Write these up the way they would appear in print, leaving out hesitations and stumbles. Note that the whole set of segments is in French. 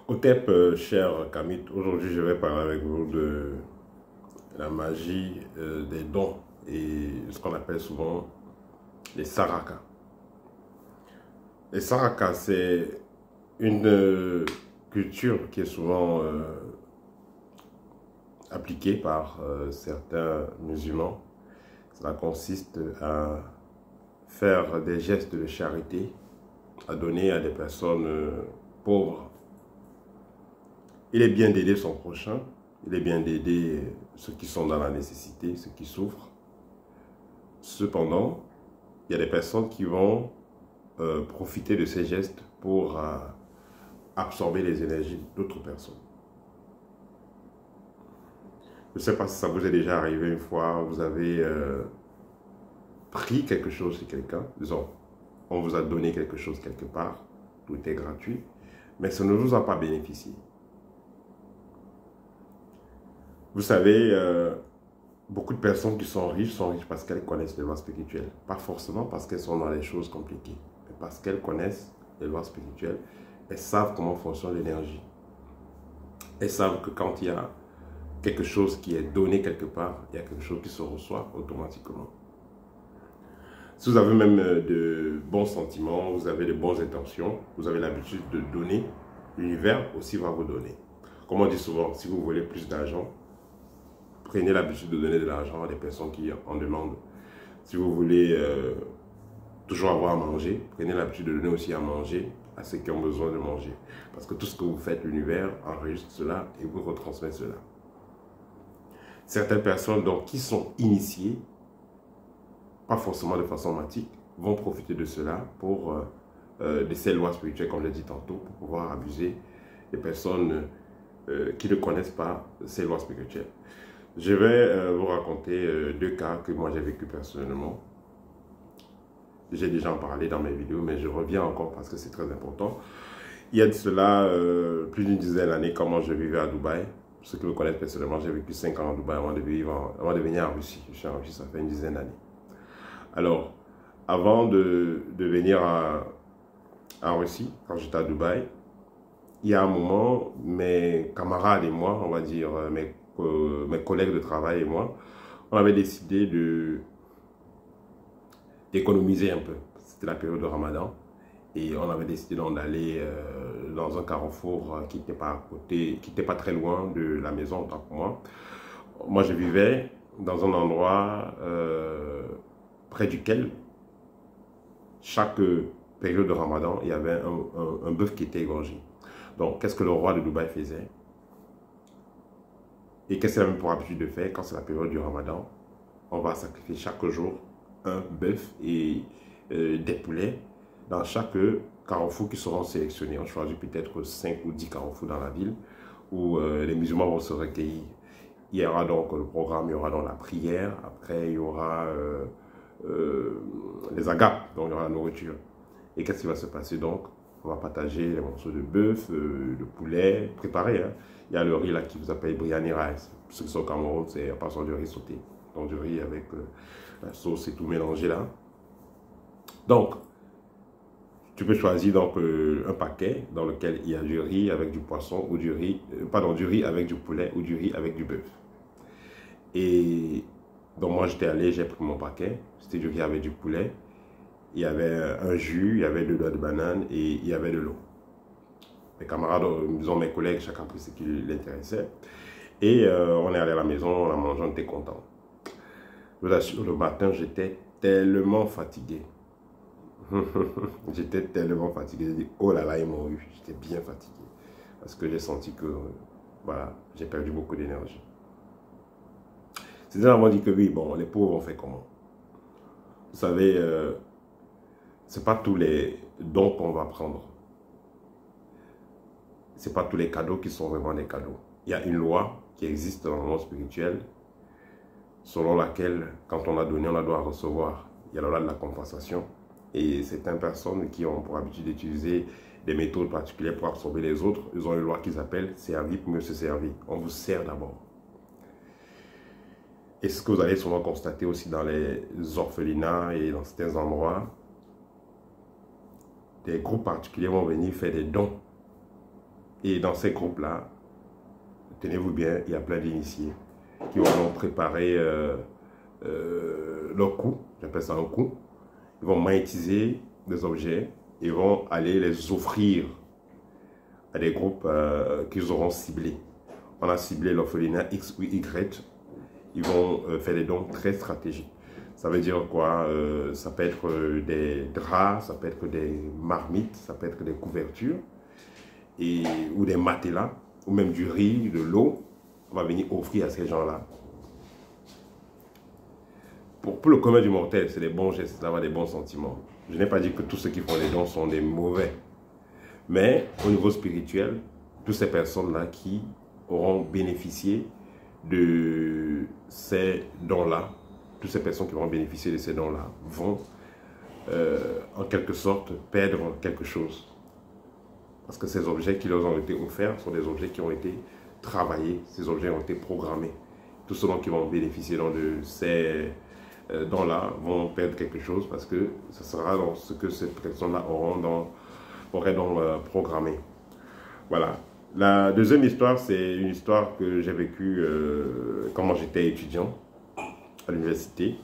Otep, cher Kamit, aujourd'hui je vais parler avec vous de la magie des dons et ce qu'on appelle souvent les sarakas. Les sarakas, c'est une culture qui est souvent appliquée par certains musulmans. Cela consiste à faire des gestes de charité, à donner à des personnes pauvres. Il est bien d'aider son prochain, il est bien d'aider ceux qui sont dans la nécessité, ceux qui souffrent. Cependant, il y a des personnes qui vont profiter de ces gestes pour absorber les énergies d'autres personnes. Je ne sais pas si ça vous est déjà arrivé une fois, vous avez pris quelque chose chez quelqu'un, disons, on vous a donné quelque chose quelque part, tout était gratuit, mais ça ne vous a pas bénéficié. Vous savez, beaucoup de personnes qui sont riches parce qu'elles connaissent les lois spirituelles. Pas forcément parce qu'elles sont dans les choses compliquées, mais parce qu'elles connaissent les lois spirituelles. Elles savent comment fonctionne l'énergie. Elles savent que quand il y a quelque chose qui est donné quelque part, il y a quelque chose qui se reçoit automatiquement. Si vous avez même de bons sentiments, vous avez de bonnes intentions, vous avez l'habitude de donner, l'univers aussi va vous donner. Comme on dit souvent, si vous voulez plus d'argent, prenez l'habitude de donner de l'argent à des personnes qui en demandent. Si vous voulez toujours avoir à manger, prenez l'habitude de donner aussi à manger à ceux qui ont besoin de manger. Parce que tout ce que vous faites, l'univers enregistre cela et vous retransmet cela. Certaines personnes donc, qui sont initiées, pas forcément de façon matique, vont profiter de cela pour de ces lois spirituelles, comme je l'ai dit tantôt, pour pouvoir abuser des personnes qui ne connaissent pas ces lois spirituelles. Je vais vous raconter deux cas que moi j'ai vécu personnellement. J'ai déjà en parlé dans mes vidéos, mais je reviens encore parce que c'est très important. Il y a de cela plus d'une dizaine d'années, quand moi je vivais à Dubaï. Pour ceux qui me connaissent personnellement, j'ai vécu 5 ans à Dubaï avant de venir en Russie. Je suis en Russie, ça fait une dizaine d'années. Alors, avant de venir en Russie, quand j'étais à Dubaï, il y a un moment, mes camarades et moi, on va dire mes collègues de travail et moi, on avait décidé d'économiser un peu. C'était la période de Ramadan et on avait décidé d'aller dans un carrefour qui n'était pas à côté, qui n'était pas très loin de la maison autant que moi. Moi, je vivais dans un endroit près duquel chaque période de Ramadan, il y avait un bœuf qui était égorgé. Donc, qu'est-ce que le roi de Dubaï faisait? Et qu'est-ce qu'il a même pour habitude de faire quand c'est la période du Ramadan? On va sacrifier chaque jour un bœuf et des poulets dans chaque carrefour qui seront sélectionnés. On choisit peut-être 5 ou 10 carrefours dans la ville où les musulmans vont se recueillir. Il y aura donc le programme, il y aura donc la prière, après il y aura les agapes, donc il y aura la nourriture. Et qu'est-ce qui va se passer donc? On va partager les morceaux de bœuf, de poulet, préparés. Hein. Il y a le riz là qui vous appelle biryani rice. Pour ceux qui sont au Cameroun, c'est en passant du riz sauté. Donc du riz avec la sauce et tout mélangé là. Donc, tu peux choisir donc un paquet dans lequel il y a du riz avec du poisson ou du riz, du riz avec du poulet ou du riz avec du bœuf. Et donc moi j'étais allé, j'ai pris mon paquet, c'était du riz avec du poulet. Il y avait un jus, il y avait de l'eau de banane et il y avait de l'eau. Mes camarades, disons mes collègues, chacun pris ce qui l'intéressait. Et on est allé à la maison, on a mangé, on était content. Je vous assure, le matin, j'étais tellement fatigué. J'étais tellement fatigué. J'ai dit, oh là là, ils m'ont eu. J'étais bien fatigué. Parce que j'ai senti que, voilà, j'ai perdu beaucoup d'énergie. C'est là qu'on dit que oui, bon, les pauvres ont fait comment? Vous savez, c'est pas tous les dons qu'on va prendre. C'est pas tous les cadeaux qui sont vraiment des cadeaux. Il y a une loi qui existe dans le monde spirituel, selon laquelle, quand on a donné, on doit recevoir. Il y a la loi de la compensation. Et certaines personnes qui ont pour habitude d'utiliser des méthodes particulières pour absorber les autres, ils ont une loi qu'ils appellent « servir pour mieux se servir ». On vous sert d'abord. Et ce que vous allez souvent constater aussi dans les orphelinats et dans certains endroits, des groupes particuliers vont venir faire des dons Et dans ces groupes-là, tenez-vous bien, il y a plein d'initiés qui vont donc préparer leur coup, j'appelle ça un coup. Ils vont magnétiser des objets, ils vont aller les offrir à des groupes qu'ils auront ciblés. On a ciblé l'orphelinat X ou Y, ils vont faire des dons très stratégiques. Ça veut dire quoi? Ça peut être des draps, ça peut être des marmites, ça peut être des couvertures, ou des matelas, ou même du riz, de l'eau. On va venir offrir à ces gens-là. Pour le commun du mortel, c'est des bons gestes, d'avoir des bons sentiments. Je n'ai pas dit que tous ceux qui font des dons sont des mauvais. Mais au niveau spirituel, toutes ces personnes-là qui auront bénéficié de ces dons-là, toutes ces personnes qui vont bénéficier de ces dons-là vont en quelque sorte perdre quelque chose. Parce que ces objets qui leur ont été offerts sont des objets qui ont été travaillés, ces objets ont été programmés. Tous ceux qui vont bénéficier de ces dons-là vont perdre quelque chose parce que ce sera dans ce que ces personnes-là auraient programmé. Voilà. La deuxième histoire, c'est une histoire que j'ai vécue quand j'étais étudiant à l'université.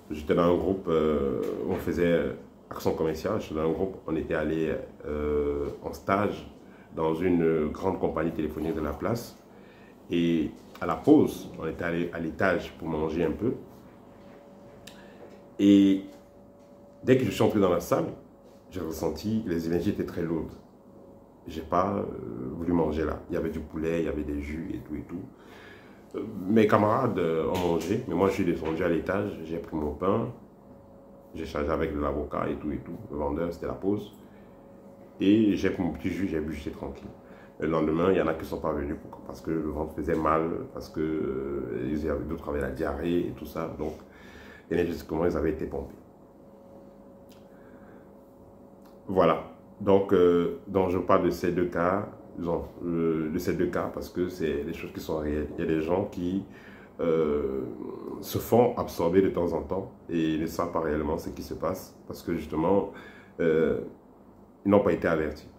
J'étais dans un groupe où on faisait action commerciale. J'étais dans un groupe, on était allé en stage dans une grande compagnie téléphonique de la place. Et à la pause, on était allé à l'étage pour manger un peu. Et dès que je suis entré dans la salle, j'ai ressenti que les énergies étaient très lourdes. Je n'ai pas voulu manger là. Il y avait du poulet, il y avait des jus et tout et tout. Mes camarades ont mangé, mais moi je suis descendu à l'étage, j'ai pris mon pain, j'ai chargé avec de l'avocat et tout et tout. Le vendeur, c'était la pause. Et j'ai pris mon petit jus, j'ai bu, j'étais tranquille. Le lendemain, il y en a qui ne sont pas venus parce que le ventre faisait mal, parce que d'autres avaient la diarrhée et tout ça. Donc, énergétiquement, ils avaient été pompés. Voilà. Donc je parle de ces deux cas, parce que c'est des choses qui sont réelles. Il y a des gens qui se font absorber de temps en temps et ne savent pas réellement ce qui se passe parce que justement, ils n'ont pas été avertis.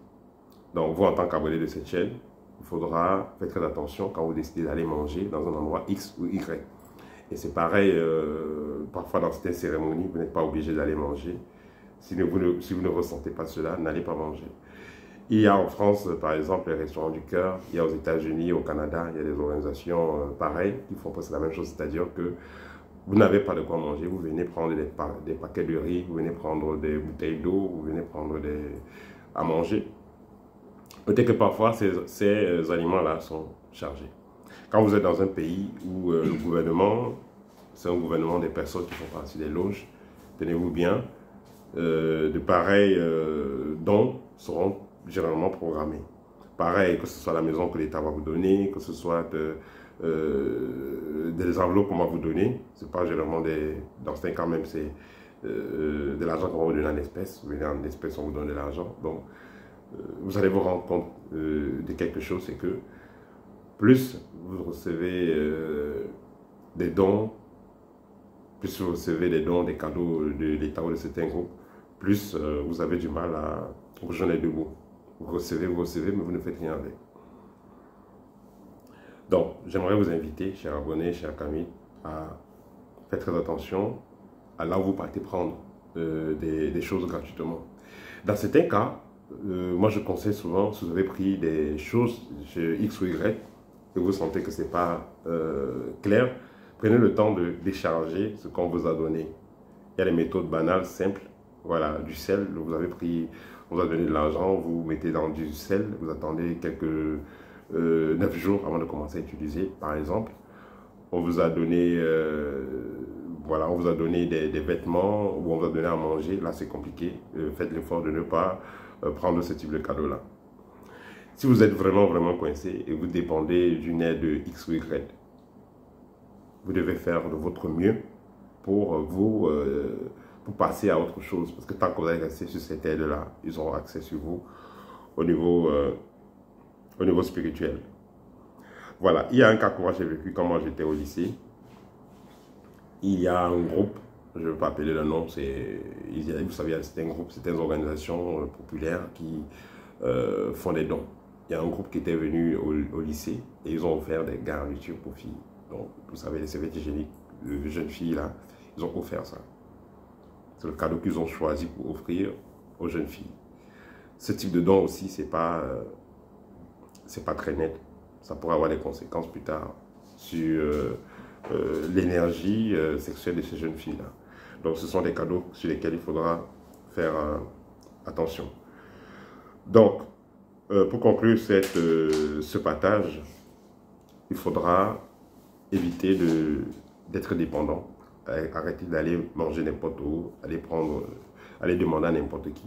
Donc vous, en tant qu'abonné de cette chaîne, il faudra faire très attention quand vous décidez d'aller manger dans un endroit X ou Y. Et c'est pareil, parfois dans certaines cérémonies, vous n'êtes pas obligé d'aller manger. Si vous ne ressentez pas cela, n'allez pas manger. Il y a en France, par exemple, les restaurants du cœur. Il y a aux États-Unis, au Canada, il y a des organisations pareilles qui font presque la même chose. C'est-à-dire que vous n'avez pas de quoi manger. Vous venez prendre des paquets de riz, vous venez prendre des bouteilles d'eau, vous venez prendre à manger. Peut-être que parfois, ces aliments-là sont chargés. Quand vous êtes dans un pays où le gouvernement, c'est un gouvernement des personnes qui font partie des loges, tenez-vous bien, de pareils dons seront généralement programmés. Pareil, que ce soit la maison que l'État va vous donner, que ce soit des enveloppes qu'on va vous donner, c'est pas généralement dans certains cas même, c'est de l'argent qu'on va vous donner en espèces. Vous venez en espèces, on vous donne de l'argent. Donc, vous allez vous rendre compte de quelque chose, c'est que plus vous recevez des dons, plus vous recevez des dons, des cadeaux de l'État ou de certains groupes, plus vous avez du mal à rejoindre les deux bouts. Vous recevez, mais vous ne faites rien avec. Donc, j'aimerais vous inviter, chers abonnés, chers Camille, à faire très attention à là où vous partez prendre des choses gratuitement. Dans certains cas, moi je conseille souvent, si vous avez pris des choses chez X ou Y, et vous sentez que ce n'est pas clair, prenez le temps de décharger ce qu'on vous a donné. Il y a des méthodes banales, simples. Voilà, du sel, vous avez pris, on vous a donné de l'argent, vous mettez dans du sel, vous attendez quelques 9 jours avant de commencer à utiliser, par exemple. On vous a donné, voilà, on vous a donné des vêtements, ou on vous a donné à manger. Là, c'est compliqué. Faites l'effort de ne pas prendre ce type de cadeau-là. Si vous êtes vraiment, vraiment coincé et vous dépendez d'une aide de X ou Y, vous devez faire de votre mieux pour pour passer à autre chose. Parce que tant que vous avez accès sur cette aide-là, ils auront accès sur vous au niveau spirituel. Voilà, il y a un cas que moi j'ai vécu quand moi j'étais au lycée. Il y a un groupe, je ne veux pas appeler le nom, vous savez, c'est un groupe, c'est des organisations populaires qui font des dons. il y a un groupe qui était venu au lycée et ils ont offert des garnitures pour filles. Donc, vous savez, les serviettes hygiéniques, les jeunes filles là, ils ont offert ça. C'est le cadeau qu'ils ont choisi pour offrir aux jeunes filles. Ce type de don aussi, c'est pas très net. Ça pourrait avoir des conséquences plus tard sur l'énergie sexuelle de ces jeunes filles-là. Donc, ce sont des cadeaux sur lesquels il faudra faire attention. Donc, pour conclure ce partage, il faudra éviter d'être dépendant, arrêter d'aller manger n'importe où, aller demander à n'importe qui.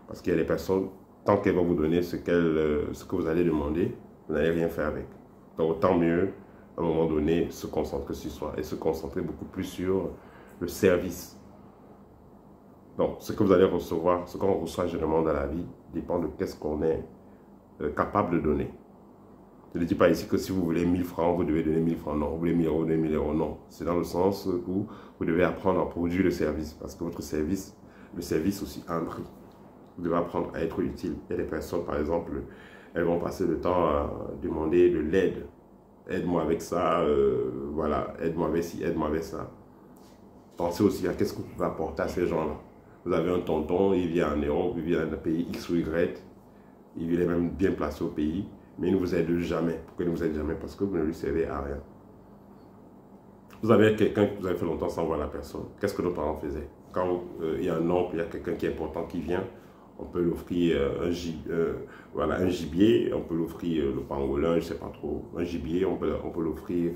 Parce qu'il y a des personnes, tant qu'elles vont vous donner ce que vous allez demander, vous n'allez rien faire avec. Donc autant mieux, à un moment donné, se concentrer sur soi et se concentrer beaucoup plus sur le service. Donc ce que vous allez recevoir, ce qu'on reçoit généralement dans la vie, dépend de qu'est-ce qu'on est capable de donner. Je ne dis pas ici que si vous voulez 1000 francs, vous devez donner 1000 francs. Non, vous voulez 1000 euros, donnez 1000 euros. Non, c'est dans le sens où vous devez apprendre à produire le service. Parce que votre service, le service aussi a un prix. Vous devez apprendre à être utile. Il y a des personnes, par exemple, elles vont passer le temps à demander de l'aide. Aide-moi avec ça, voilà, aide-moi avec ci, aide-moi avec ça. Pensez aussi à qu'est-ce que vous pouvez apporter à ces gens-là. Vous avez un tonton, il vient en Europe, il vient d'un pays X ou Y, il est même bien placé au pays, mais il ne vous aide jamais. Pourquoi il ne vous aide jamais? Parce que vous ne lui servez à rien. Vous avez quelqu'un que vous avez fait longtemps sans voir la personne. Qu'est-ce que nos parents faisaient? Quand il y a un oncle, il y a quelqu'un qui est important qui vient, on peut l'offrir voilà, un gibier, on peut l'offrir le pangolin, je ne sais pas trop, un gibier, on peut l'offrir,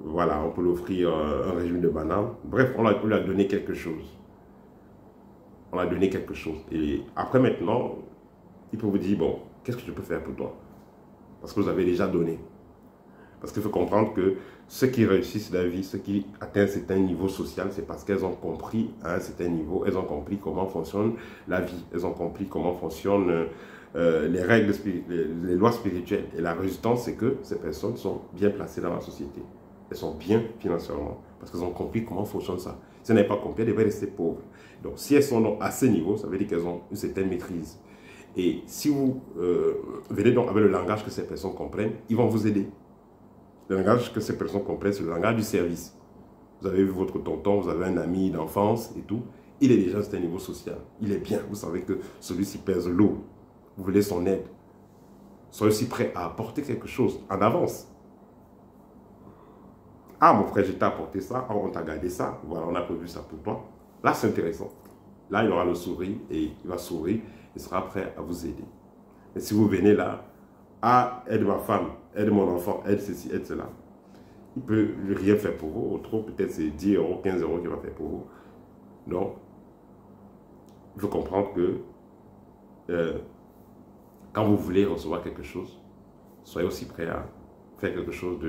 voilà, on peut l'offrir un régime de bananes. Bref, on lui a donné quelque chose. On a donné quelque chose. Et après maintenant, il peut vous dire, bon, qu'est-ce que je peux faire pour toi? Parce que vous avez déjà donné. Parce qu'il faut comprendre que ceux qui réussissent la vie, ceux qui atteignent un certain niveau social, c'est parce qu'elles ont compris à un certain niveau, elles ont compris comment fonctionne la vie, elles ont compris comment fonctionnent les règles, les lois spirituelles. Et la résistance, c'est que ces personnes sont bien placées dans la société. Elles sont bien financièrement, parce qu'elles ont compris comment fonctionne ça. Si elles n'avaient pas compris, elles devraient rester pauvres. Donc, si elles sont à ce niveau, ça veut dire qu'elles ont une certaine maîtrise. Et si vous venez donc avec le langage que ces personnes comprennent, ils vont vous aider. Le langage que ces personnes comprennent, c'est le langage du service. Vous avez vu votre tonton, vous avez un ami d'enfance et tout. Il est déjà à un niveau social. Il est bien. Vous savez que celui-ci pèse lourd. Vous voulez son aide. Soyez aussi prêt à apporter quelque chose en avance. Ah, mon frère, je t'ai apporté ça. Oh, on t'a gardé ça. Voilà, on a prévu ça pour toi. Là, c'est intéressant. Là, il aura le sourire et il va sourire. Il sera prêt à vous aider. Et si vous venez là, ah, aide ma femme, aide mon enfant, aide ceci, aide cela. Il ne peut rien faire pour vous. Au trop, peut-être c'est 10 euros, 15 euros qu'il va faire pour vous. Donc, il faut comprendre que quand vous voulez recevoir quelque chose, soyez aussi prêt à faire quelque chose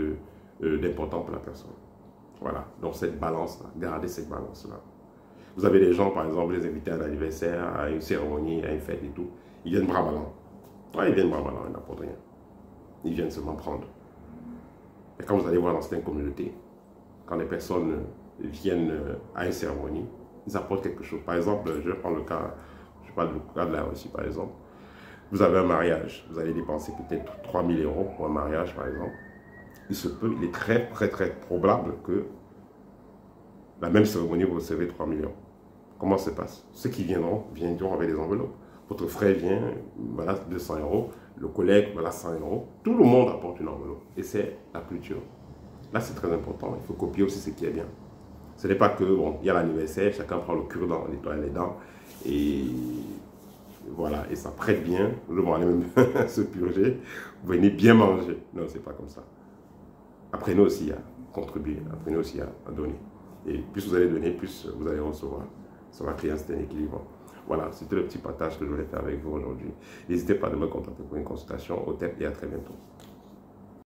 d'important pour la personne. Voilà. Donc, cette balance-là, gardez cette balance-là. Vous avez des gens, par exemple, les invités à un anniversaire, à une cérémonie, à une fête et tout. Ils viennent bras ballants. Ouais, ils viennent bras ballants, ils n'apportent rien. Ils viennent seulement prendre. Et quand vous allez voir dans certaines communautés, quand les personnes viennent à une cérémonie, ils apportent quelque chose. Par exemple, je vais prendre le cas, je parle du cas de la Russie, par exemple. Vous avez un mariage, vous allez dépenser peut-être 3000 euros pour un mariage, par exemple. Il se peut, il est très probable que la même cérémonie, vous recevez 3 millions. Comment ça se passe? Ceux qui viendront avec des enveloppes. Votre frère vient, voilà 200 euros. Le collègue, voilà 100 euros. Tout le monde apporte une enveloppe. Et c'est la culture. Là, c'est très important. Il faut copier aussi ce qui est bien. Ce n'est pas que, bon, il y a l'anniversaire, chacun prend le cure-dent, nettoie les dents. Et voilà, et ça prête bien. Nous allons aller même se purger. Vous venez bien manger. Non, c'est pas comme ça. Apprenez aussi à contribuer. Apprenez aussi à donner. Et plus vous allez donner, plus vous allez recevoir. Ça va créer un certain équilibre. Voilà, c'était le petit partage que je voulais faire avec vous aujourd'hui. N'hésitez pas à me contacter pour une consultation au TEP et à très bientôt.